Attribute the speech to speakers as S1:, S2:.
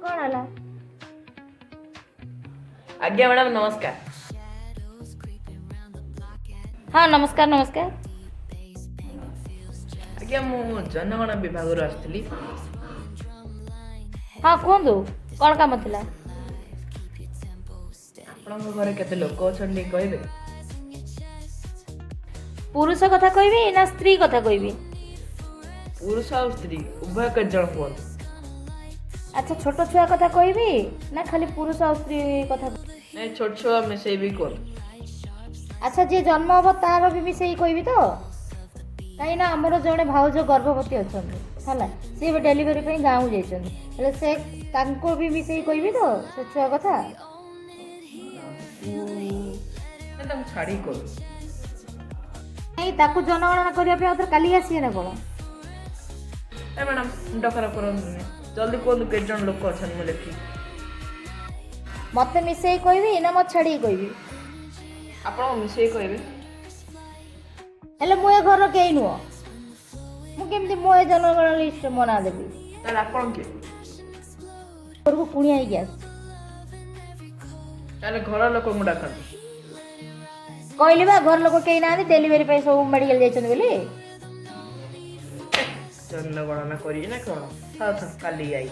S1: कौन है?
S2: आज्ञा मैडम नमस्कार।
S1: हाँ नमस्कार नमस्कार।
S2: आज्ञा मु जनगणन विभाग रू आसली।
S1: हाँ कहतु कौन काम थिला?
S2: आपन घरे केते लोक अछंती कहबे?
S1: पुरुष कथा कहबी ना स्त्री कथा कहबी?
S2: पुरुष और स्त्री उभय के जन कोन।
S1: अच्छा छोट छुआ कथा कहबी ना खाली पुरुष और स्त्री कथा?
S2: नहीं छोट छुआ मिसई भी कोन।
S1: अच्छा जे जन्म हम तार भी मिसई कहबी तो? कहीं ना हमर जने भाउज गर्भवती अछंती हला से भी डेलीवरी पे गाँव जाइछन हेले से तांको भी मिसई कहबी तो से छुआ कथा?
S2: ना तुम छाड़ी को
S1: नहीं ताकू जनगणना करिया पे अतर काली आसी ना कोन?
S2: ए मैडम डकरा करन जल्दी कोन के जन लोक अछन मु लेखी।
S1: मते मिसई कहबी ना मत छाड़ी कहबी?
S2: आपन मिसई कहबे।
S1: हेले मु ए घर के नुह मु केमती मो ए जनगणना लिस्ट मना देबी?
S2: तार आपन के
S1: घर को कुणिया ही गया
S2: ताले घर लोक मु डाकन
S1: कहली बा घर लोक केही ना डेलीवरी पे सब मेडिकल जाइछन बोली
S2: जनगणना करी ना कोन था काली आई।